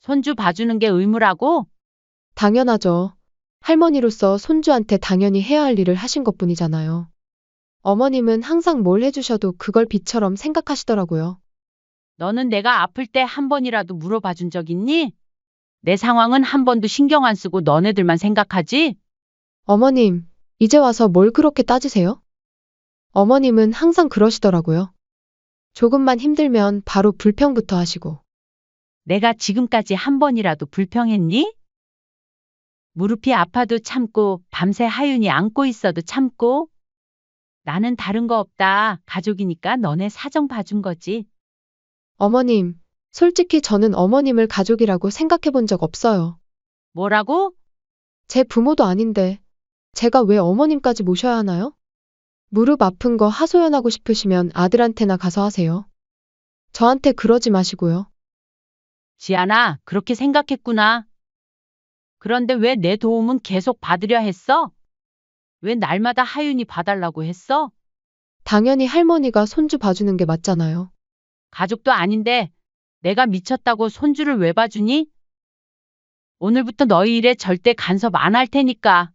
손주 봐주는 게 의무라고? 당연하죠. 할머니로서 손주한테 당연히 해야 할 일을 하신 것뿐이잖아요. 어머님은 항상 뭘 해주셔도 그걸 빚처럼 생각하시더라고요. 너는 내가 아플 때 한 번이라도 물어봐 준 적 있니? 내 상황은 한 번도 신경 안 쓰고 너네들만 생각하지? 어머님, 이제 와서 뭘 그렇게 따지세요? 어머님은 항상 그러시더라고요. 조금만 힘들면 바로 불평부터 하시고. 내가 지금까지 한 번이라도 불평했니? 무릎이 아파도 참고 밤새 하윤이 안고 있어도 참고 나는 다른 거 없다. 가족이니까 너네 사정 봐준 거지. 어머님, 솔직히 저는 어머님을 가족이라고 생각해 본 적 없어요. 뭐라고? 제 부모도 아닌데, 제가 왜 어머님까지 모셔야 하나요? 무릎 아픈 거 하소연하고 싶으시면 아들한테나 가서 하세요. 저한테 그러지 마시고요. 지안아, 그렇게 생각했구나. 그런데 왜 내 도움은 계속 받으려 했어? 왜 날마다 하윤이 봐달라고 했어? 당연히 할머니가 손주 봐주는 게 맞잖아요. 가족도 아닌데 내가 미쳤다고 손주를 왜 봐주니? 오늘부터 너희 일에 절대 간섭 안 할 테니까.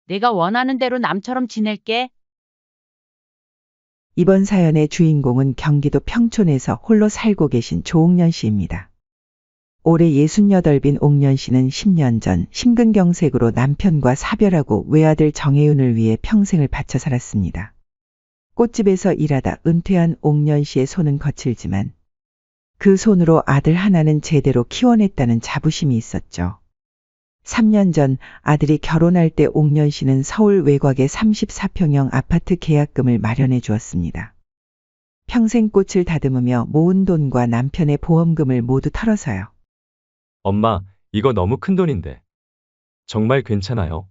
내가 원하는 대로 남처럼 지낼게. 이번 사연의 주인공은 경기도 평촌에서 홀로 살고 계신 조옥년 씨입니다. 올해 68인 옥년 씨는 10년 전 심근경색으로 남편과 사별하고 외아들 정혜윤을 위해 평생을 바쳐 살았습니다. 꽃집에서 일하다 은퇴한 옥년 씨의 손은 거칠지만 그 손으로 아들 하나는 제대로 키워냈다는 자부심이 있었죠. 3년 전 아들이 결혼할 때 옥년 씨는 서울 외곽의 34평형 아파트 계약금을 마련해 주었습니다. 평생 꽃을 다듬으며 모은 돈과 남편의 보험금을 모두 털어서요. 엄마, 이거 너무 큰 돈인데. 정말 괜찮아요?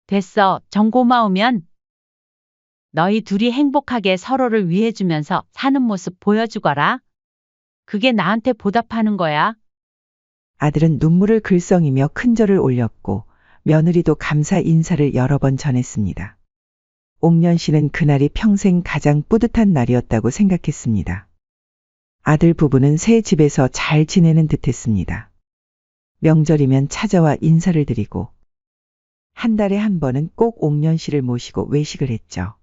됐어. 정 고마우면. 너희 둘이 행복하게 서로를 위해주면서 사는 모습 보여주거라. 그게 나한테 보답하는 거야. 아들은 눈물을 글썽이며 큰절을 올렸고 며느리도 감사 인사를 여러 번 전했습니다. 옥년 씨는 그날이 평생 가장 뿌듯한 날이었다고 생각했습니다. 아들 부부는 새 집에서 잘 지내는 듯했습니다. 명절이면 찾아와 인사를 드리고 한 달에 한 번은 꼭 옥년 씨를 모시고 외식을 했죠.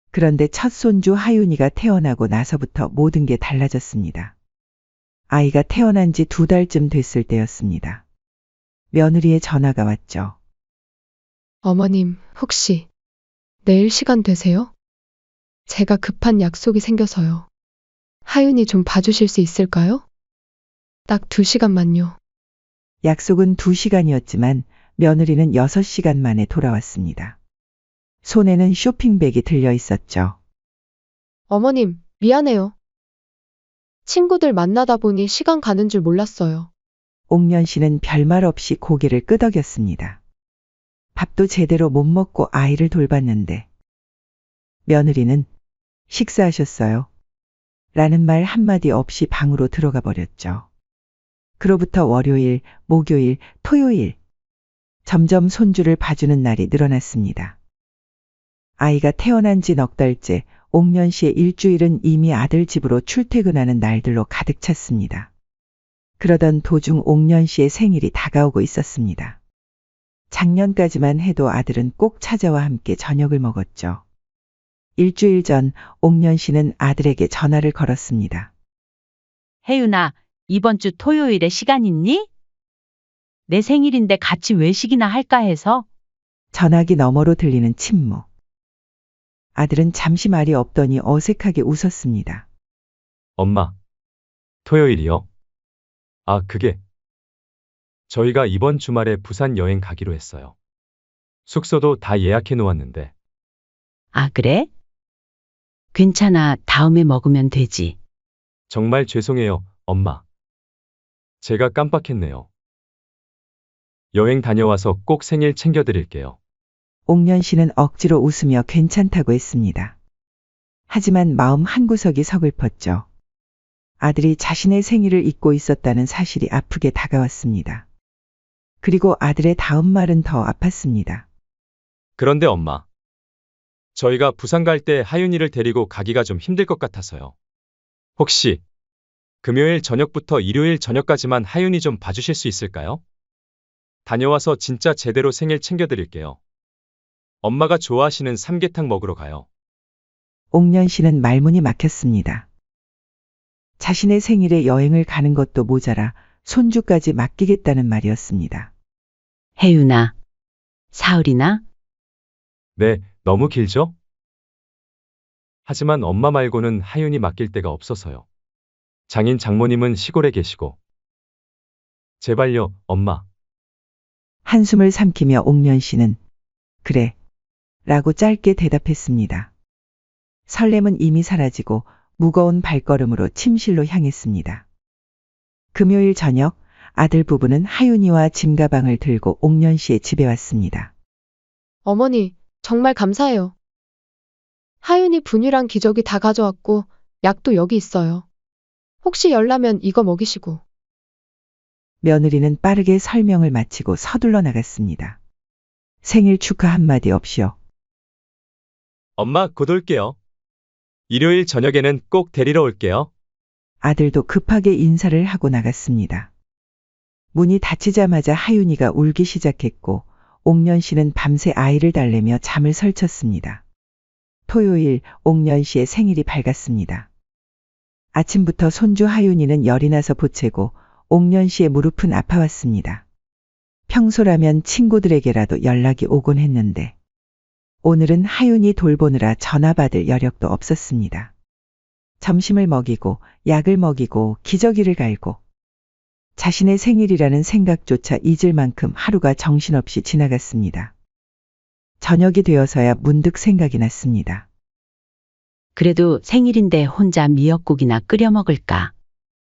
그런데 첫 손주 하윤이가 태어나고 나서부터 모든 게 달라졌습니다. 아이가 태어난 지 2달쯤 됐을 때였습니다. 며느리의 전화가 왔죠. 어머님, 혹시 내일 시간 되세요? 제가 급한 약속이 생겨서요. 하윤이 좀 봐주실 수 있을까요? 딱 2시간만요. 약속은 2시간이었지만 며느리는 6시간 만에 돌아왔습니다. 손에는 쇼핑백이 들려 있었죠. 어머님, 미안해요. 친구들 만나다 보니 시간 가는 줄 몰랐어요. 옥년 씨는 별말 없이 고개를 끄덕였습니다. 밥도 제대로 못 먹고 아이를 돌봤는데 며느리는 식사하셨어요? 라는 말 한마디 없이 방으로 들어가 버렸죠. 그로부터 월요일, 목요일, 토요일 점점 손주를 봐주는 날이 늘어났습니다. 아이가 태어난 지 넉 달째 옥년 씨의 일주일은 이미 아들 집으로 출퇴근하는 날들로 가득 찼습니다. 그러던 도중 옥년 씨의 생일이 다가오고 있었습니다. 작년까지만 해도 아들은 꼭 찾아와 함께 저녁을 먹었죠. 일주일 전 옥년 씨는 아들에게 전화를 걸었습니다. 혜윤아, 이번 주 토요일에 시간 있니? 내 생일인데 같이 외식이나 할까 해서. 전화기 너머로 들리는 침묵. 아들은 잠시 말이 없더니 어색하게 웃었습니다. 엄마, 토요일이요? 아, 그게. 저희가 이번 주말에 부산 여행 가기로 했어요. 숙소도 다 예약해 놓았는데. 아, 그래? 괜찮아. 다음에 먹으면 되지. 정말 죄송해요, 엄마. 제가 깜빡했네요. 여행 다녀와서 꼭 생일 챙겨드릴게요. 옥년 씨는 억지로 웃으며 괜찮다고 했습니다. 하지만 마음 한구석이 서글펐죠. 아들이 자신의 생일을 잊고 있었다는 사실이 아프게 다가왔습니다. 그리고 아들의 다음 말은 더 아팠습니다. 그런데 엄마, 저희가 부산 갈 때 하윤이를 데리고 가기가 좀 힘들 것 같아서요. 혹시 금요일 저녁부터 일요일 저녁까지만 하윤이 좀 봐주실 수 있을까요? 다녀와서 진짜 제대로 생일 챙겨드릴게요. 엄마가 좋아하시는 삼계탕 먹으러 가요. 옥년 씨는 말문이 막혔습니다. 자신의 생일에 여행을 가는 것도 모자라 손주까지 맡기겠다는 말이었습니다. 혜윤아, 사흘이나? 네, 너무 길죠? 하지만 엄마 말고는 하윤이 맡길 데가 없어서요. 장인 장모님은 시골에 계시고. 제발요, 엄마. 한숨을 삼키며 옥년 씨는 그래 라고 짧게 대답했습니다. 설렘은 이미 사라지고 무거운 발걸음으로 침실로 향했습니다. 금요일 저녁 아들 부부는 하윤이와 짐가방을 들고 옥년 씨의 집에 왔습니다. 어머니, 정말 감사해요. 하윤이 분유랑 기저귀 다 가져왔고, 약도 여기 있어요. 혹시 열나면 이거 먹이시고. 며느리는 빠르게 설명을 마치고 서둘러 나갔습니다. 생일 축하 한마디 없이요. 엄마, 곧 올게요. 일요일 저녁에는 꼭 데리러 올게요. 아들도 급하게 인사를 하고 나갔습니다. 문이 닫히자마자 하윤이가 울기 시작했고 옥년 씨는 밤새 아이를 달래며 잠을 설쳤습니다. 토요일 옥년 씨의 생일이 밝았습니다. 아침부터 손주 하윤이는 열이 나서 보채고 옥년 씨의 무릎은 아파왔습니다. 평소라면 친구들에게라도 연락이 오곤 했는데 오늘은 하윤이 돌보느라 전화 받을 여력도 없었습니다. 점심을 먹이고 약을 먹이고 기저귀를 갈고 자신의 생일이라는 생각조차 잊을 만큼 하루가 정신없이 지나갔습니다. 저녁이 되어서야 문득 생각이 났습니다. 그래도 생일인데 혼자 미역국이나 끓여 먹을까?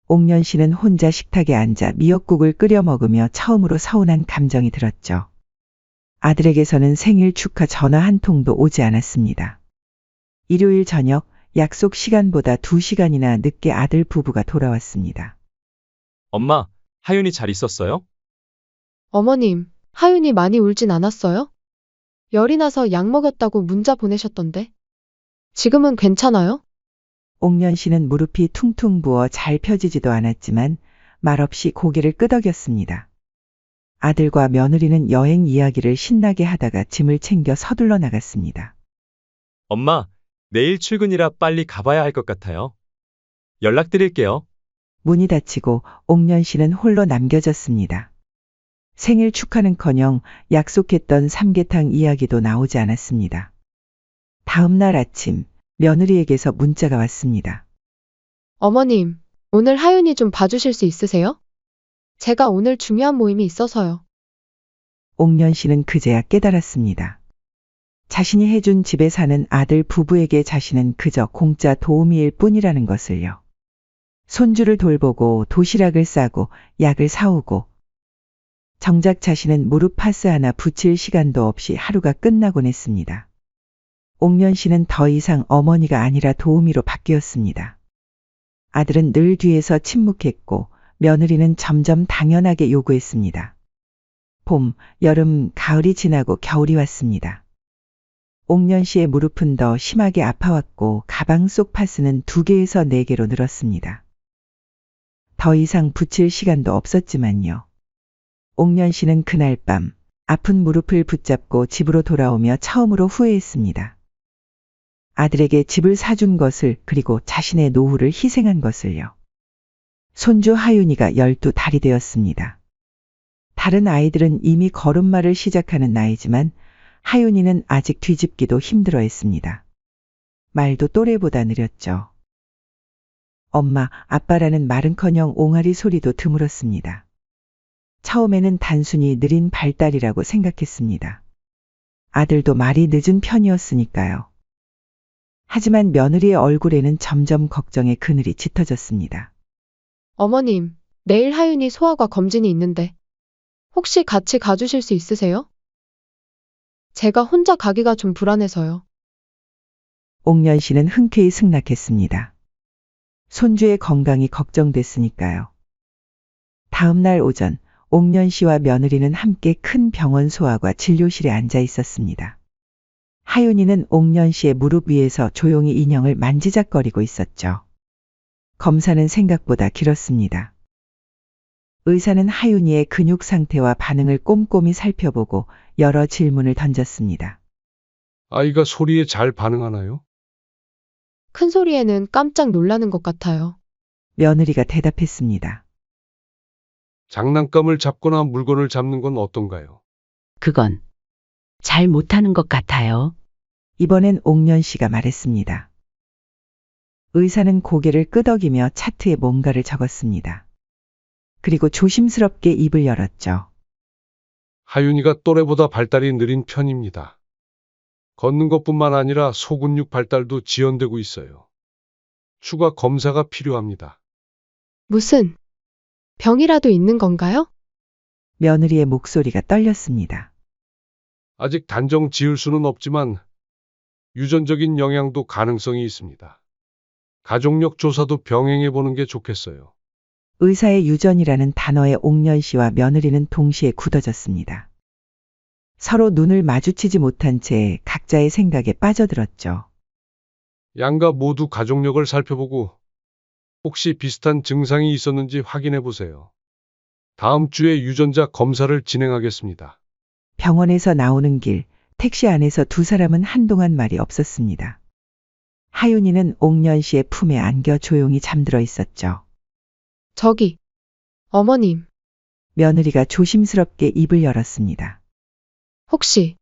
옥년 씨는 혼자 식탁에 앉아 미역국을 끓여 먹으며 처음으로 서운한 감정이 들었죠. 아들에게서는 생일 축하 전화 한 통도 오지 않았습니다. 일요일 저녁 약속 시간보다 2시간이나 늦게 아들 부부가 돌아왔습니다. 엄마, 하윤이 잘 있었어요? 어머님, 하윤이 많이 울진 않았어요? 열이 나서 약 먹였다고 문자 보내셨던데. 지금은 괜찮아요? 옥년 씨는 무릎이 퉁퉁 부어 잘 펴지지도 않았지만 말없이 고개를 끄덕였습니다. 아들과 며느리는 여행 이야기를 신나게 하다가 짐을 챙겨 서둘러 나갔습니다. 엄마, 내일 출근이라 빨리 가봐야 할 것 같아요. 연락드릴게요. 문이 닫히고 옥년 씨는 홀로 남겨졌습니다. 생일 축하는커녕 약속했던 삼계탕 이야기도 나오지 않았습니다. 다음 날 아침 며느리에게서 문자가 왔습니다. 어머님, 오늘 하윤이 좀 봐주실 수 있으세요? 제가 오늘 중요한 모임이 있어서요. 옥년 씨는 그제야 깨달았습니다. 자신이 해준 집에 사는 아들 부부에게 자신은 그저 공짜 도우미일 뿐이라는 것을요. 손주를 돌보고 도시락을 싸고 약을 사오고 정작 자신은 무릎 파스 하나 붙일 시간도 없이 하루가 끝나곤 했습니다. 옥년 씨는 더 이상 어머니가 아니라 도우미로 바뀌었습니다. 아들은 늘 뒤에서 침묵했고 며느리는 점점 당연하게 요구했습니다. 봄, 여름, 가을이 지나고 겨울이 왔습니다. 옥년 씨의 무릎은 더 심하게 아파왔고 가방 속 파스는 2개에서 4개로 늘었습니다. 더 이상 붙일 시간도 없었지만요. 옥년 씨는 그날 밤 아픈 무릎을 붙잡고 집으로 돌아오며 처음으로 후회했습니다. 아들에게 집을 사준 것을 그리고 자신의 노후를 희생한 것을요. 손주 하윤이가 12달이 되었습니다. 다른 아이들은 이미 걸음마를 시작하는 나이지만 하윤이는 아직 뒤집기도 힘들어했습니다. 말도 또래보다 느렸죠. 엄마, 아빠라는 말은커녕 옹알이 소리도 드물었습니다. 처음에는 단순히 느린 발달이라고 생각했습니다. 아들도 말이 늦은 편이었으니까요. 하지만 며느리의 얼굴에는 점점 걱정의 그늘이 짙어졌습니다. 어머님, 내일 하윤이 소아과 검진이 있는데 혹시 같이 가주실 수 있으세요? 제가 혼자 가기가 좀 불안해서요. 옥년 씨는 흔쾌히 승낙했습니다. 손주의 건강이 걱정됐으니까요. 다음 날 오전 옥년 씨와 며느리는 함께 큰 병원 소아과 진료실에 앉아 있었습니다. 하윤이는 옥년 씨의 무릎 위에서 조용히 인형을 만지작거리고 있었죠. 검사는 생각보다 길었습니다. 의사는 하윤이의 근육 상태와 반응을 꼼꼼히 살펴보고 여러 질문을 던졌습니다. 아이가 소리에 잘 반응하나요? 큰 소리에는 깜짝 놀라는 것 같아요. 며느리가 대답했습니다. 장난감을 잡거나 물건을 잡는 건 어떤가요? 그건 잘 못하는 것 같아요. 이번엔 옥년 씨가 말했습니다. 의사는 고개를 끄덕이며 차트에 뭔가를 적었습니다. 그리고 조심스럽게 입을 열었죠. 하윤이가 또래보다 발달이 느린 편입니다. 걷는 것뿐만 아니라 소근육 발달도 지연되고 있어요. 추가 검사가 필요합니다. 무슨 병이라도 있는 건가요? 며느리의 목소리가 떨렸습니다. 아직 단정 지을 수는 없지만 유전적인 영향도 가능성이 있습니다. 가족력 조사도 병행해 보는 게 좋겠어요. 의사의 유전이라는 단어에 옥년 씨와 며느리는 동시에 굳어졌습니다. 서로 눈을 마주치지 못한 채 각자의 생각에 빠져들었죠. 양가 모두 가족력을 살펴보고 혹시 비슷한 증상이 있었는지 확인해 보세요. 다음 주에 유전자 검사를 진행하겠습니다. 병원에서 나오는 길, 택시 안에서 두 사람은 한동안 말이 없었습니다. 하윤이는 옥년 씨의 품에 안겨 조용히 잠들어 있었죠. 저기, 어머님, 며느리가 조심스럽게 입을 열었습니다. 혹시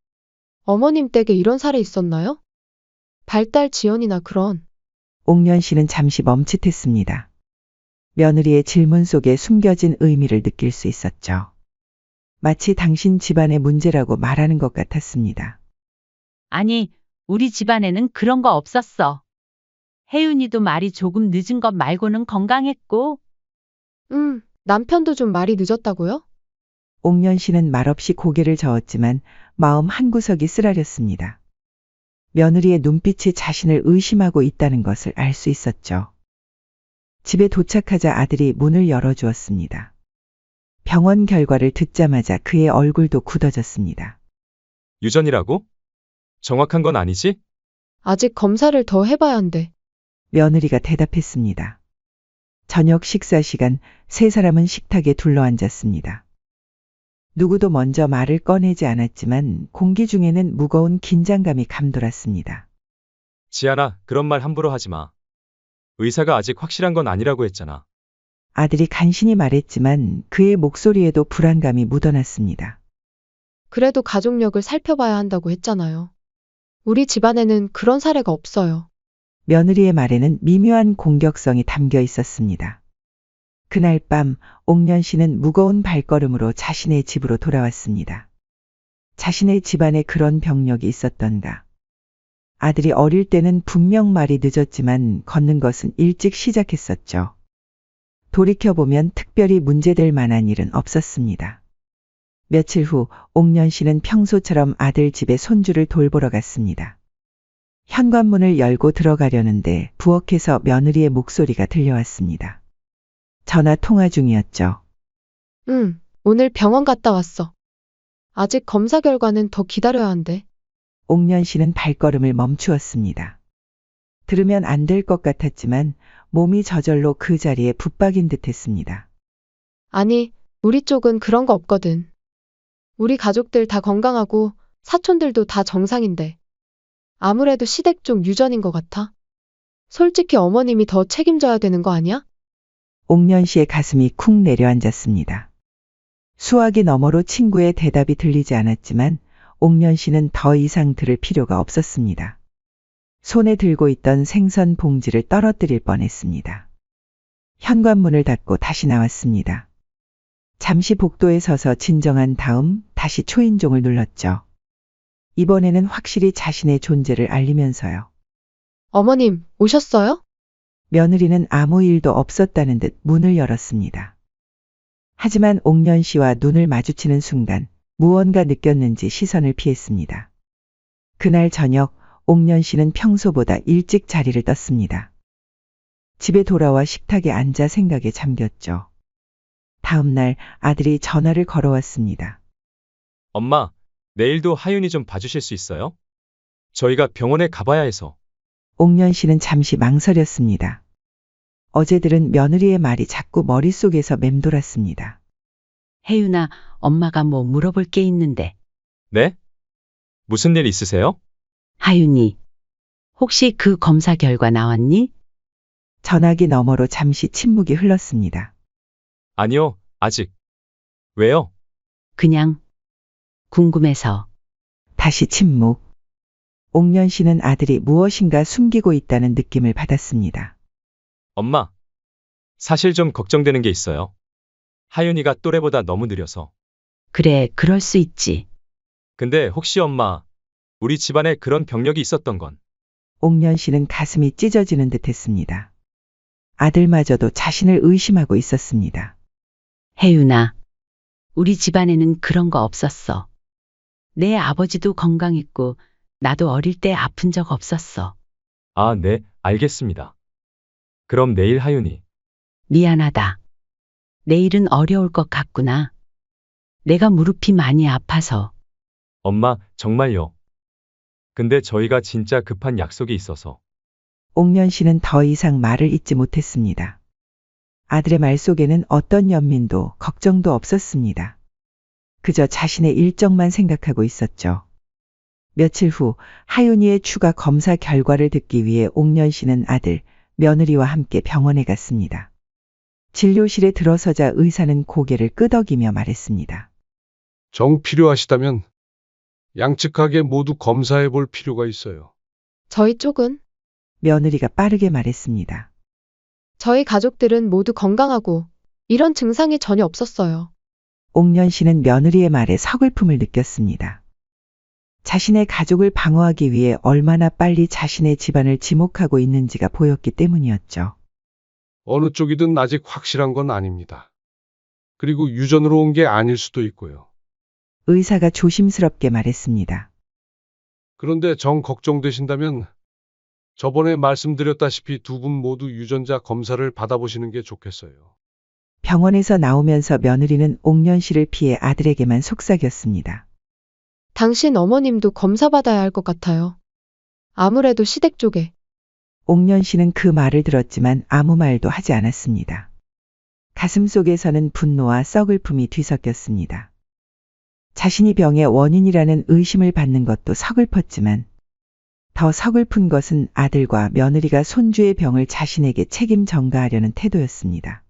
어머님 댁에 이런 사례 있었나요? 발달 지연이나 그런. 옥년 씨는 잠시 멈칫했습니다. 며느리의 질문 속에 숨겨진 의미를 느낄 수 있었죠. 마치 당신 집안의 문제라고 말하는 것 같았습니다. 아니, 우리 집안에는 그런 거 없었어. 혜윤이도 말이 조금 늦은 것 말고는 건강했고, 남편도 좀 말이 늦었다고요? 옥년 씨는 말없이 고개를 저었지만 마음 한구석이 쓰라렸습니다. 며느리의 눈빛이 자신을 의심하고 있다는 것을 알 수 있었죠. 집에 도착하자 아들이 문을 열어주었습니다. 병원 결과를 듣자마자 그의 얼굴도 굳어졌습니다. 유전이라고? 정확한 건 아니지? 아직 검사를 더 해봐야 한대. 며느리가 대답했습니다. 저녁 식사 시간 세 사람은 식탁에 둘러앉았습니다. 누구도 먼저 말을 꺼내지 않았지만 공기 중에는 무거운 긴장감이 감돌았습니다. 지아나, 그런 말 함부로 하지 마. 의사가 아직 확실한 건 아니라고 했잖아. 아들이 간신히 말했지만 그의 목소리에도 불안감이 묻어났습니다. 그래도 가족력을 살펴봐야 한다고 했잖아요. 우리 집안에는 그런 사례가 없어요. 며느리의 말에는 미묘한 공격성이 담겨 있었습니다. 그날 밤 옥년 씨는 무거운 발걸음으로 자신의 집으로 돌아왔습니다. 자신의 집안에 그런 병력이 있었던가. 아들이 어릴 때는 분명 말이 늦었지만 걷는 것은 일찍 시작했었죠. 돌이켜보면 특별히 문제될 만한 일은 없었습니다. 며칠 후 옥년 씨는 평소처럼 아들 집에 손주를 돌보러 갔습니다. 현관문을 열고 들어가려는데 부엌에서 며느리의 목소리가 들려왔습니다. 전화 통화 중이었죠. 오늘 병원 갔다 왔어. 아직 검사 결과는 더 기다려야 한대. 옥년 씨는 발걸음을 멈추었습니다. 들으면 안 될 것 같았지만 몸이 저절로 그 자리에 붙박인 듯 했습니다. 아니, 우리 쪽은 그런 거 없거든. 우리 가족들 다 건강하고 사촌들도 다 정상인데. 아무래도 시댁 쪽 유전인 것 같아. 솔직히 어머님이 더 책임져야 되는 거 아니야? 옥년 씨의 가슴이 쿵 내려앉았습니다. 수화기 너머로 친구의 대답이 들리지 않았지만 옥년 씨는 더 이상 들을 필요가 없었습니다. 손에 들고 있던 생선 봉지를 떨어뜨릴 뻔했습니다. 현관문을 닫고 다시 나왔습니다. 잠시 복도에 서서 진정한 다음 다시 초인종을 눌렀죠. 이번에는 확실히 자신의 존재를 알리면서요. 어머님, 오셨어요? 며느리는 아무 일도 없었다는 듯 문을 열었습니다. 하지만 옥년 씨와 눈을 마주치는 순간 무언가 느꼈는지 시선을 피했습니다. 그날 저녁 옥년 씨는 평소보다 일찍 자리를 떴습니다. 집에 돌아와 식탁에 앉아 생각에 잠겼죠. 다음 날 아들이 전화를 걸어왔습니다. 엄마, 내일도 하윤이 좀 봐주실 수 있어요? 저희가 병원에 가봐야 해서. 옥년 씨는 잠시 망설였습니다. 어제 들은 며느리의 말이 자꾸 머릿속에서 맴돌았습니다. 혜윤아, 엄마가 뭐 물어볼 게 있는데. 네? 무슨 일 있으세요? 하윤이, 혹시 그 검사 결과 나왔니? 전화기 너머로 잠시 침묵이 흘렀습니다. 아니요, 아직. 왜요? 그냥 궁금해서. 다시 침묵. 옥년 씨는 아들이 무엇인가 숨기고 있다는 느낌을 받았습니다. 엄마. 사실 좀 걱정되는 게 있어요. 하윤이가 또래보다 너무 느려서. 그래, 그럴 수 있지. 근데 혹시 엄마, 우리 집안에 그런 병력이 있었던 건? 옥년 씨는 가슴이 찢어지는 듯 했습니다. 아들마저도 자신을 의심하고 있었습니다. 혜윤아, 우리 집안에는 그런 거 없었어. 내 아버지도 건강했고, 나도 어릴 때 아픈 적 없었어. 아, 네, 알겠습니다. 그럼 내일 하윤이. 미안하다. 내일은 어려울 것 같구나. 내가 무릎이 많이 아파서. 엄마, 정말요. 근데 저희가 진짜 급한 약속이 있어서. 옥년 씨는 더 이상 말을 잇지 못했습니다. 아들의 말 속에는 어떤 연민도 걱정도 없었습니다. 그저 자신의 일정만 생각하고 있었죠. 며칠 후 하윤이의 추가 검사 결과를 듣기 위해 옥년 씨는 아들, 며느리와 함께 병원에 갔습니다. 진료실에 들어서자 의사는 고개를 끄덕이며 말했습니다. 정 필요하시다면 양측하게 모두 검사해 볼 필요가 있어요. 저희 쪽은? 며느리가 빠르게 말했습니다. 저희 가족들은 모두 건강하고 이런 증상이 전혀 없었어요. 옥년 씨는 며느리의 말에 서글픔을 느꼈습니다. 자신의 가족을 방어하기 위해 얼마나 빨리 자신의 집안을 지목하고 있는지가 보였기 때문이었죠. 어느 쪽이든 아직 확실한 건 아닙니다. 그리고 유전으로 온 게 아닐 수도 있고요. 의사가 조심스럽게 말했습니다. 그런데 정 걱정되신다면 저번에 말씀드렸다시피 두 분 모두 유전자 검사를 받아보시는 게 좋겠어요. 병원에서 나오면서 며느리는 옥년 씨를 피해 아들에게만 속삭였습니다. 당신 어머님도 검사받아야 할 것 같아요. 아무래도 시댁 쪽에. 옥년 씨는 그 말을 들었지만 아무 말도 하지 않았습니다. 가슴 속에서는 분노와 서글픔이 뒤섞였습니다. 자신이 병의 원인이라는 의심을 받는 것도 서글펐지만 더 서글픈 것은 아들과 며느리가 손주의 병을 자신에게 책임 전가하려는 태도였습니다.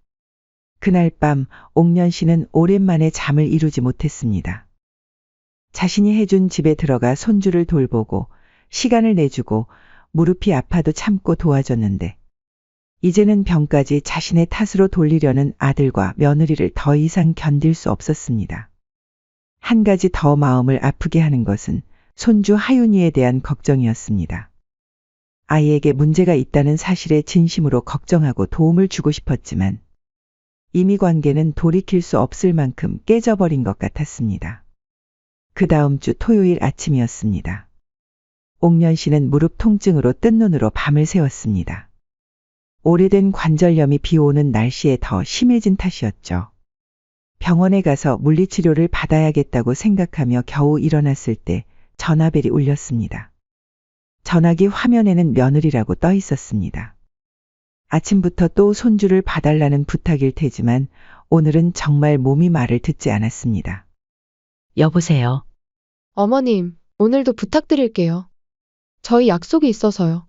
그날 밤 옥년 씨는 오랜만에 잠을 이루지 못했습니다. 자신이 해준 집에 들어가 손주를 돌보고 시간을 내주고 무릎이 아파도 참고 도와줬는데 이제는 병까지 자신의 탓으로 돌리려는 아들과 며느리를 더 이상 견딜 수 없었습니다. 한 가지 더 마음을 아프게 하는 것은 손주 하윤이에 대한 걱정이었습니다. 아이에게 문제가 있다는 사실에 진심으로 걱정하고 도움을 주고 싶었지만 이미 관계는 돌이킬 수 없을 만큼 깨져버린 것 같았습니다. 그 다음 주 토요일 아침이었습니다. 옥년 씨는 무릎 통증으로 뜬 눈으로 밤을 새웠습니다. 오래된 관절염이 비 오는 날씨에 더 심해진 탓이었죠. 병원에 가서 물리치료를 받아야겠다고 생각하며 겨우 일어났을 때 전화벨이 울렸습니다. 전화기 화면에는 며느리라고 떠 있었습니다. 아침부터 또 손주를 봐달라는 부탁일 테지만 오늘은 정말 몸이 말을 듣지 않았습니다. 여보세요. 어머님, 오늘도 부탁드릴게요. 저희 약속이 있어서요.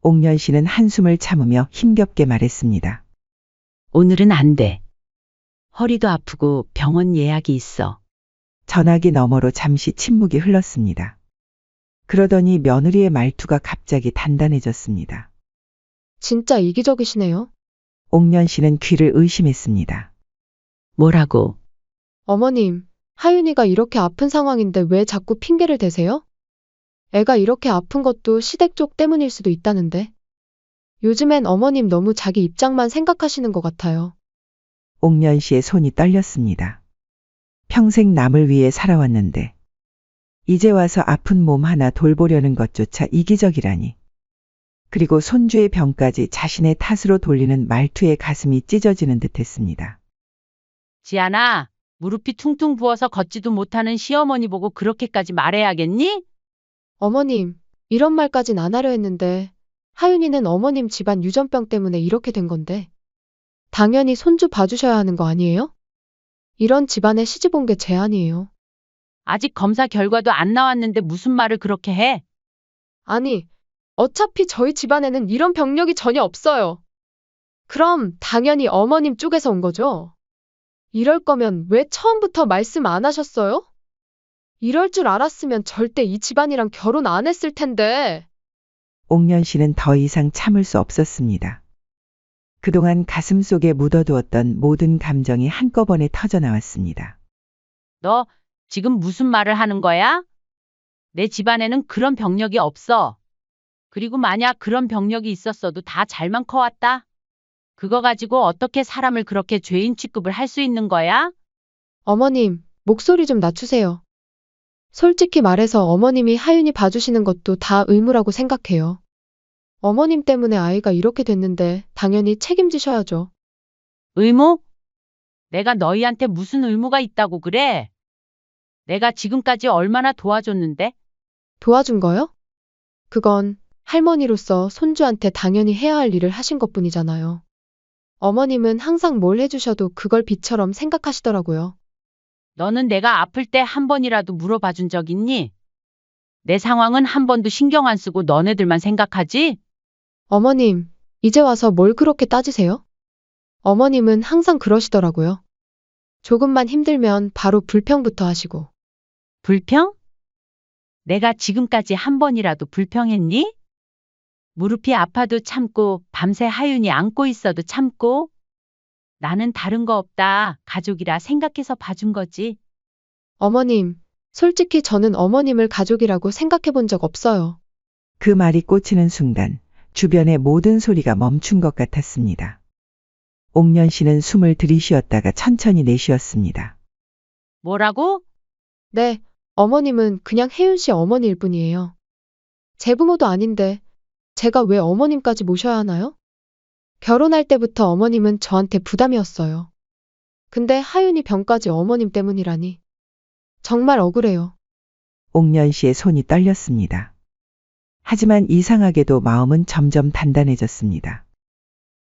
옥년 씨는 한숨을 참으며 힘겹게 말했습니다. 오늘은 안 돼. 허리도 아프고 병원 예약이 있어. 전화기 너머로 잠시 침묵이 흘렀습니다. 그러더니 며느리의 말투가 갑자기 단단해졌습니다. 진짜 이기적이시네요. 옥년 씨는 귀를 의심했습니다. 뭐라고? 어머님, 하윤이가 이렇게 아픈 상황인데 왜 자꾸 핑계를 대세요? 애가 이렇게 아픈 것도 시댁 쪽 때문일 수도 있다는데. 요즘엔 어머님 너무 자기 입장만 생각하시는 것 같아요. 옥년 씨의 손이 떨렸습니다. 평생 남을 위해 살아왔는데 이제 와서 아픈 몸 하나 돌보려는 것조차 이기적이라니. 그리고 손주의 병까지 자신의 탓으로 돌리는 말투에 가슴이 찢어지는 듯했습니다. 지안아, 무릎이 퉁퉁 부어서 걷지도 못하는 시어머니 보고 그렇게까지 말해야겠니? 어머님, 이런 말까진 안 하려 했는데 하윤이는 어머님 집안 유전병 때문에 이렇게 된 건데. 당연히 손주 봐주셔야 하는 거 아니에요? 이런 집안에 시집 온 게 제 아니에요. 아직 검사 결과도 안 나왔는데 무슨 말을 그렇게 해? 아니, 어차피 저희 집안에는 이런 병력이 전혀 없어요. 그럼 당연히 어머님 쪽에서 온 거죠? 이럴 거면 왜 처음부터 말씀 안 하셨어요? 이럴 줄 알았으면 절대 이 집안이랑 결혼 안 했을 텐데. 옥년 씨는 더 이상 참을 수 없었습니다. 그동안 가슴 속에 묻어두었던 모든 감정이 한꺼번에 터져 나왔습니다. 너 지금 무슨 말을 하는 거야? 내 집안에는 그런 병력이 없어. 그리고 만약 그런 병력이 있었어도 다 잘만 커왔다. 그거 가지고 어떻게 사람을 그렇게 죄인 취급을 할 수 있는 거야? 어머님, 목소리 좀 낮추세요. 솔직히 말해서 어머님이 하윤이 봐주시는 것도 다 의무라고 생각해요. 어머님 때문에 아이가 이렇게 됐는데 당연히 책임지셔야죠. 의무? 내가 너희한테 무슨 의무가 있다고 그래? 내가 지금까지 얼마나 도와줬는데? 도와준 거요? 그건 할머니로서 손주한테 당연히 해야 할 일을 하신 것뿐이잖아요. 어머님은 항상 뭘 해주셔도 그걸 빚처럼 생각하시더라고요. 너는 내가 아플 때 한 번이라도 물어봐 준 적 있니? 내 상황은 한 번도 신경 안 쓰고 너네들만 생각하지? 어머님, 이제 와서 뭘 그렇게 따지세요? 어머님은 항상 그러시더라고요. 조금만 힘들면 바로 불평부터 하시고. 불평? 내가 지금까지 한 번이라도 불평했니? 무릎이 아파도 참고 밤새 하윤이 안고 있어도 참고 나는 다른 거 없다. 가족이라 생각해서 봐준 거지. 어머님, 솔직히 저는 어머님을 가족이라고 생각해 본 적 없어요. 그 말이 꽂히는 순간 주변의 모든 소리가 멈춘 것 같았습니다. 옥년 씨는 숨을 들이쉬었다가 천천히 내쉬었습니다. 뭐라고? 네, 어머님은 그냥 혜윤 씨 어머니일 뿐이에요. 제 부모도 아닌데 제가 왜 어머님까지 모셔야 하나요? 결혼할 때부터 어머님은 저한테 부담이었어요. 근데 하윤이 병까지 어머님 때문이라니. 정말 억울해요. 옥년 씨의 손이 떨렸습니다. 하지만 이상하게도 마음은 점점 단단해졌습니다.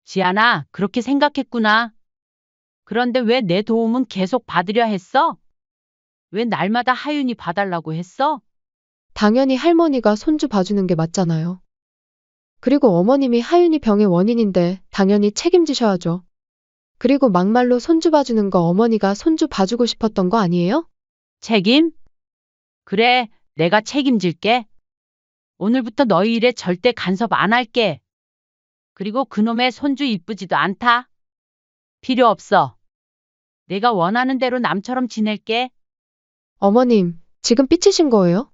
지안아, 그렇게 생각했구나. 그런데 왜 내 도움은 계속 받으려 했어? 왜 날마다 하윤이 봐달라고 했어? 당연히 할머니가 손주 봐주는 게 맞잖아요. 그리고 어머님이 하윤이 병의 원인인데 당연히 책임지셔야죠. 그리고 막말로 손주 봐주는 거 어머니가 손주 봐주고 싶었던 거 아니에요? 책임? 그래, 내가 책임질게. 오늘부터 너희 일에 절대 간섭 안 할게. 그리고 그놈의 손주 이쁘지도 않다. 필요 없어. 내가 원하는 대로 남처럼 지낼게. 어머님, 지금 삐치신 거예요?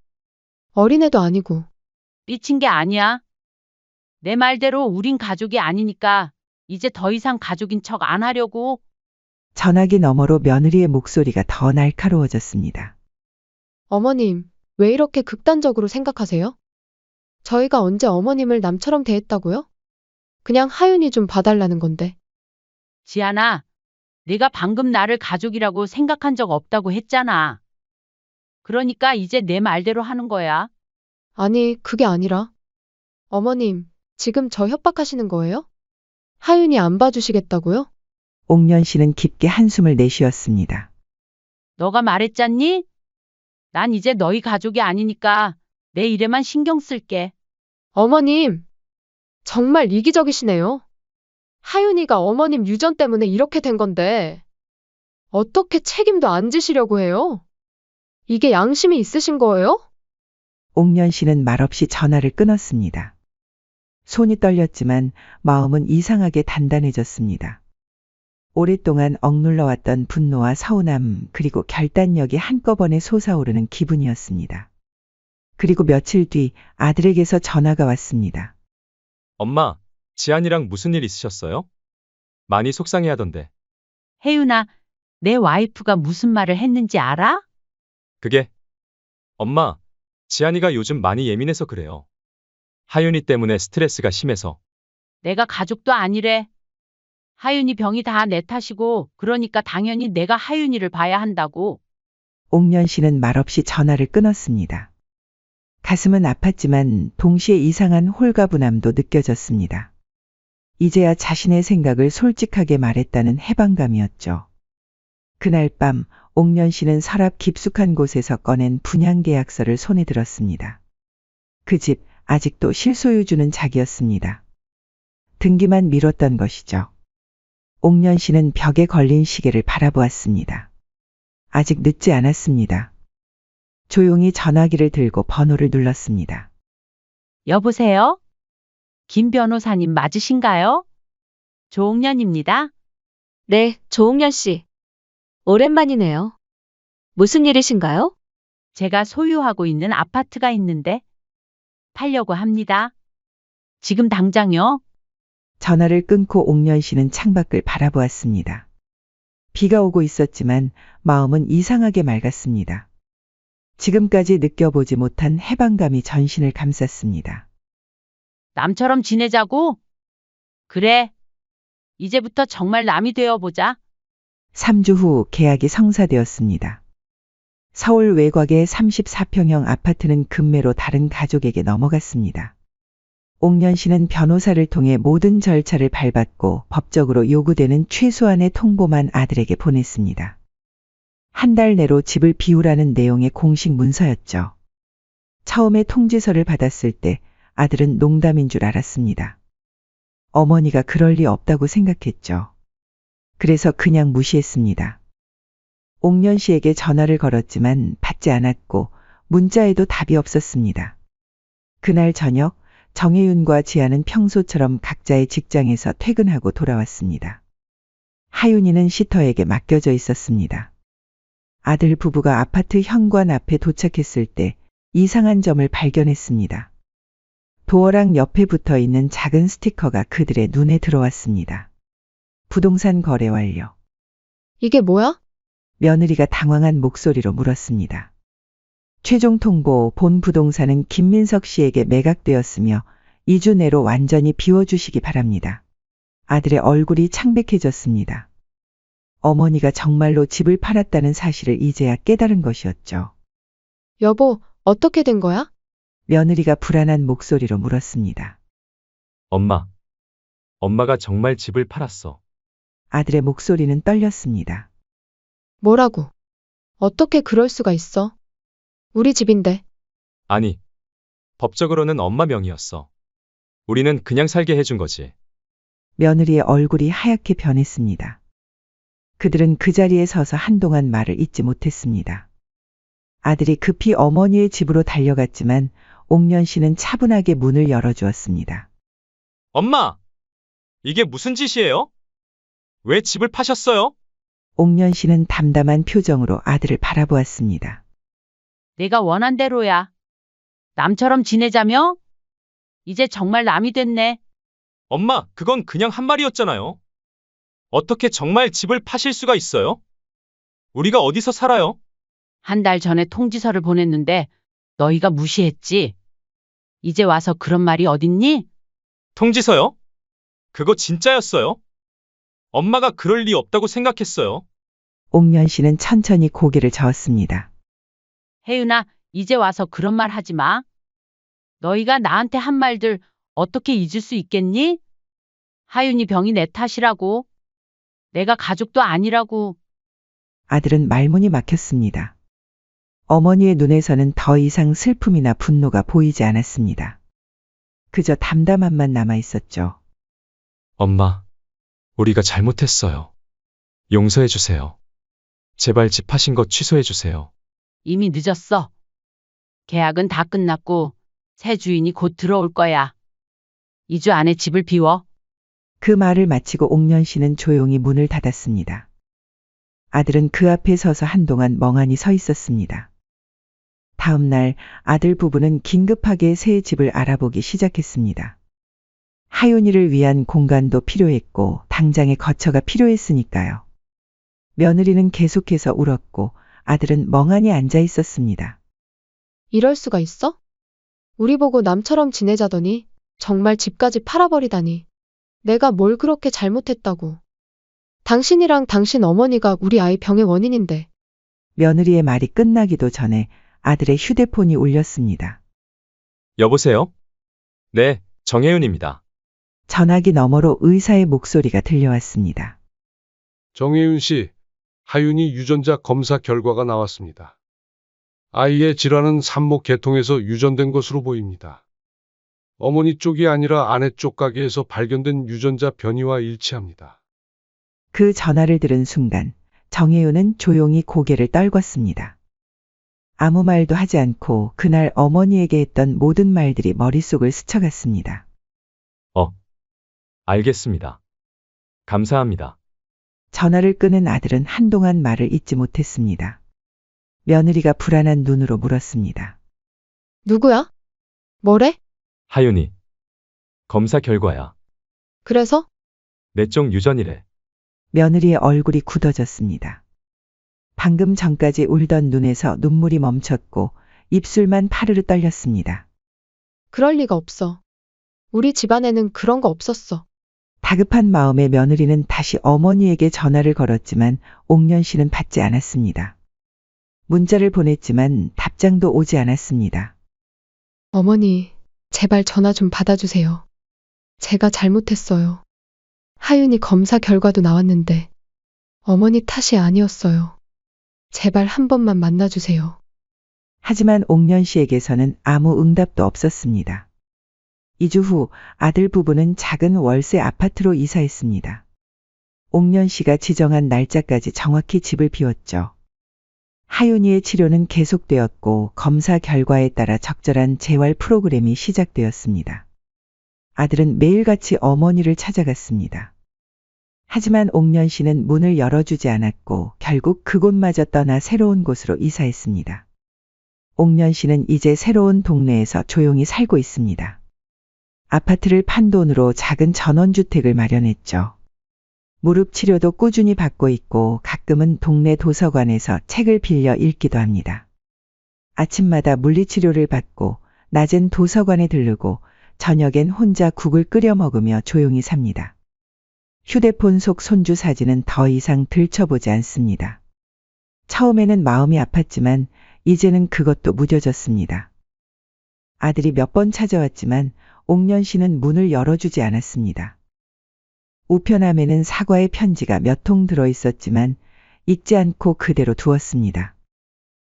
어린애도 아니고. 삐친 게 아니야. 내 말대로 우린 가족이 아니니까 이제 더 이상 가족인 척 안 하려고. 전화기 너머로 며느리의 목소리가 더 날카로워졌습니다. 어머님, 왜 이렇게 극단적으로 생각하세요? 저희가 언제 어머님을 남처럼 대했다고요? 그냥 하윤이 좀 봐달라는 건데. 지안아, 내가 방금 나를 가족이라고 생각한 적 없다고 했잖아. 그러니까 이제 내 말대로 하는 거야. 아니, 그게 아니라. 어머님, 지금 저 협박하시는 거예요? 하윤이 안 봐주시겠다고요? 옥년 씨는 깊게 한숨을 내쉬었습니다. 너가 말했잖니? 난 이제 너희 가족이 아니니까 내 일에만 신경 쓸게. 어머님, 정말 이기적이시네요. 하윤이가 어머님 유전 때문에 이렇게 된 건데, 어떻게 책임도 안 지시려고 해요? 이게 양심이 있으신 거예요? 옥년 씨는 말없이 전화를 끊었습니다. 손이 떨렸지만 마음은 이상하게 단단해졌습니다. 오랫동안 억눌러왔던 분노와 서운함 그리고 결단력이 한꺼번에 솟아오르는 기분이었습니다. 그리고 며칠 뒤 아들에게서 전화가 왔습니다. 엄마, 지안이랑 무슨 일 있으셨어요? 많이 속상해하던데. 혜윤아, 내 와이프가 무슨 말을 했는지 알아? 그게 엄마, 지안이가 요즘 많이 예민해서 그래요. 하윤이 때문에 스트레스가 심해서. 내가 가족도 아니래. 하윤이 병이 다 내 탓이고 그러니까 당연히 내가 하윤이를 봐야 한다고. 옥년 씨는 말없이 전화를 끊었습니다. 가슴은 아팠지만 동시에 이상한 홀가분함도 느껴졌습니다. 이제야 자신의 생각을 솔직하게 말했다는 해방감이었죠. 그날 밤 옥년 씨는 서랍 깊숙한 곳에서 꺼낸 분양계약서를 손에 들었습니다. 그 집 아직도 실소유주는 자기였습니다. 등기만 미뤘던 것이죠. 옥년 씨는 벽에 걸린 시계를 바라보았습니다. 아직 늦지 않았습니다. 조용히 전화기를 들고 번호를 눌렀습니다. 여보세요? 김 변호사님 맞으신가요? 조옥년입니다. 네, 조홍연 씨. 오랜만이네요. 무슨 일이신가요? 제가 소유하고 있는 아파트가 있는데 팔려고 합니다. 지금 당장요? 전화를 끊고 옥년 씨는 창밖을 바라보았습니다. 비가 오고 있었지만 마음은 이상하게 맑았습니다. 지금까지 느껴보지 못한 해방감이 전신을 감쌌습니다. 남처럼 지내자고? 그래. 이제부터 정말 남이 되어보자. 3주 후 계약이 성사되었습니다. 서울 외곽의 34평형 아파트는 급매로 다른 가족에게 넘어갔습니다. 옥년 씨는 변호사를 통해 모든 절차를 밟았고 법적으로 요구되는 최소한의 통보만 아들에게 보냈습니다. 한 달 내로 집을 비우라는 내용의 공식 문서였죠. 처음에 통지서를 받았을 때 아들은 농담인 줄 알았습니다. 어머니가 그럴 리 없다고 생각했죠. 그래서 그냥 무시했습니다. 옥년 씨에게 전화를 걸었지만 받지 않았고 문자에도 답이 없었습니다. 그날 저녁 정혜윤과 지아는 평소처럼 각자의 직장에서 퇴근하고 돌아왔습니다. 하윤이는 시터에게 맡겨져 있었습니다. 아들 부부가 아파트 현관 앞에 도착했을 때 이상한 점을 발견했습니다. 도어락 옆에 붙어 있는 작은 스티커가 그들의 눈에 들어왔습니다. 부동산 거래 완료. 이게 뭐야? 며느리가 당황한 목소리로 물었습니다. 최종 통보 본 부동산은 김민석 씨에게 매각되었으며 2주 내로 완전히 비워주시기 바랍니다. 아들의 얼굴이 창백해졌습니다. 어머니가 정말로 집을 팔았다는 사실을 이제야 깨달은 것이었죠. 여보, 어떻게 된 거야? 며느리가 불안한 목소리로 물었습니다. 엄마가 정말 집을 팔았어. 아들의 목소리는 떨렸습니다. 뭐라고? 어떻게 그럴 수가 있어? 우리 집인데. 아니, 법적으로는 엄마 명의였어. 우리는 그냥 살게 해준 거지. 며느리의 얼굴이 하얗게 변했습니다. 그들은 그 자리에 서서 한동안 말을 잇지 못했습니다. 아들이 급히 어머니의 집으로 달려갔지만 옥년 씨는 차분하게 문을 열어주었습니다. 엄마! 이게 무슨 짓이에요? 왜 집을 파셨어요? 옥년 씨는 담담한 표정으로 아들을 바라보았습니다. 내가 원한 대로야. 남처럼 지내자며? 이제 정말 남이 됐네. 엄마, 그건 그냥 한 말이었잖아요. 어떻게 정말 집을 파실 수가 있어요? 우리가 어디서 살아요? 한 달 전에 통지서를 보냈는데 너희가 무시했지. 이제 와서 그런 말이 어딨니? 통지서요? 그거 진짜였어요? 엄마가 그럴 리 없다고 생각했어요. 옥년 씨는 천천히 고개를 저었습니다. 혜윤아, 이제 와서 그런 말 하지 마. 너희가 나한테 한 말들 어떻게 잊을 수 있겠니? 하윤이 병이 내 탓이라고. 내가 가족도 아니라고. 아들은 말문이 막혔습니다. 어머니의 눈에서는 더 이상 슬픔이나 분노가 보이지 않았습니다. 그저 담담함만 남아 있었죠. 엄마, 우리가 잘못했어요. 용서해 주세요. 제발 집 파신 거 취소해 주세요. 이미 늦었어. 계약은 다 끝났고 새 주인이 곧 들어올 거야. 2주 안에 집을 비워. 그 말을 마치고 옥년 씨는 조용히 문을 닫았습니다. 아들은 그 앞에 서서 한동안 멍하니 서 있었습니다. 다음 날 아들 부부는 긴급하게 새 집을 알아보기 시작했습니다. 하윤이를 위한 공간도 필요했고 당장의 거처가 필요했으니까요. 며느리는 계속해서 울었고 아들은 멍하니 앉아 있었습니다. 이럴 수가 있어? 우리 보고 남처럼 지내자더니 정말 집까지 팔아버리다니. 내가 뭘 그렇게 잘못했다고. 당신이랑 당신 어머니가 우리 아이 병의 원인인데. 며느리의 말이 끝나기도 전에 아들의 휴대폰이 울렸습니다. 여보세요? 네, 정혜윤입니다. 전화기 너머로 의사의 목소리가 들려왔습니다. 정혜윤 씨, 하윤이 유전자 검사 결과가 나왔습니다. 아이의 질환은 산모 계통에서 유전된 것으로 보입니다. 어머니 쪽이 아니라 아내 쪽 가게에서 발견된 유전자 변이와 일치합니다. 그 전화를 들은 순간 정혜윤은 조용히 고개를 떨궜습니다. 아무 말도 하지 않고 그날 어머니에게 했던 모든 말들이 머릿속을 스쳐갔습니다. 알겠습니다. 감사합니다. 전화를 끄는 아들은 한동안 말을 잇지 못했습니다. 며느리가 불안한 눈으로 물었습니다. 누구야? 뭐래? 하윤이. 검사 결과야. 그래서? 내 쪽 유전이래. 며느리의 얼굴이 굳어졌습니다. 방금 전까지 울던 눈에서 눈물이 멈췄고 입술만 파르르 떨렸습니다. 그럴 리가 없어. 우리 집안에는 그런 거 없었어. 다급한 마음에 며느리는 다시 어머니에게 전화를 걸었지만 옥년 씨는 받지 않았습니다. 문자를 보냈지만 답장도 오지 않았습니다. 어머니, 제발 전화 좀 받아주세요. 제가 잘못했어요. 하윤이 검사 결과도 나왔는데 어머니 탓이 아니었어요. 제발 한 번만 만나주세요. 하지만 옥년 씨에게서는 아무 응답도 없었습니다. 2주 후 아들 부부는 작은 월세 아파트로 이사했습니다. 옥년 씨가 지정한 날짜까지 정확히 집을 비웠죠. 하윤이의 치료는 계속되었고 검사 결과에 따라 적절한 재활 프로그램이 시작되었습니다. 아들은 매일같이 어머니를 찾아갔습니다. 하지만 옥년 씨는 문을 열어주지 않았고 결국 그곳마저 떠나 새로운 곳으로 이사했습니다. 옥년 씨는 이제 새로운 동네에서 조용히 살고 있습니다. 아파트를 판 돈으로 작은 전원주택을 마련했죠. 무릎 치료도 꾸준히 받고 있고 가끔은 동네 도서관에서 책을 빌려 읽기도 합니다. 아침마다 물리치료를 받고 낮엔 도서관에 들르고 저녁엔 혼자 국을 끓여 먹으며 조용히 삽니다. 휴대폰 속 손주 사진은 더 이상 들춰보지 않습니다. 처음에는 마음이 아팠지만 이제는 그것도 무뎌졌습니다. 아들이 몇 번 찾아왔지만 옥년 씨는 문을 열어주지 않았습니다. 우편함에는 사과의 편지가 몇 통 들어 있었지만 읽지 않고 그대로 두었습니다.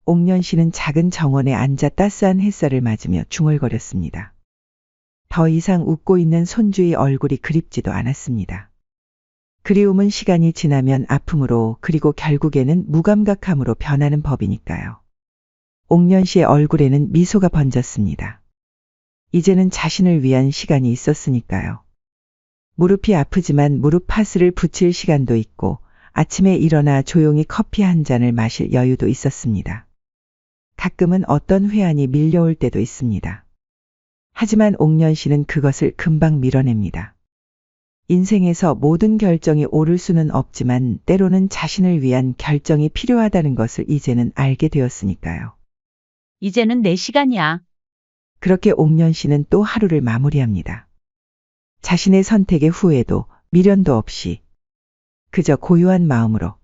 옥년 씨는 작은 정원에 앉아 따스한 햇살을 맞으며 중얼거렸습니다. 더 이상 웃고 있는 손주의 얼굴이 그립지도 않았습니다. 그리움은 시간이 지나면 아픔으로 그리고 결국에는 무감각함으로 변하는 법이니까요. 옥년 씨의 얼굴에는 미소가 번졌습니다. 이제는 자신을 위한 시간이 있었으니까요. 무릎이 아프지만 무릎 파스를 붙일 시간도 있고 아침에 일어나 조용히 커피 한 잔을 마실 여유도 있었습니다. 가끔은 어떤 회한이 밀려올 때도 있습니다. 하지만 옥년 씨는 그것을 금방 밀어냅니다. 인생에서 모든 결정이 옳을 수는 없지만 때로는 자신을 위한 결정이 필요하다는 것을 이제는 알게 되었으니까요. 이제는 내 시간이야. 그렇게 옥년 씨는 또 하루를 마무리합니다. 자신의 선택의 후회도 미련도 없이 그저 고요한 마음으로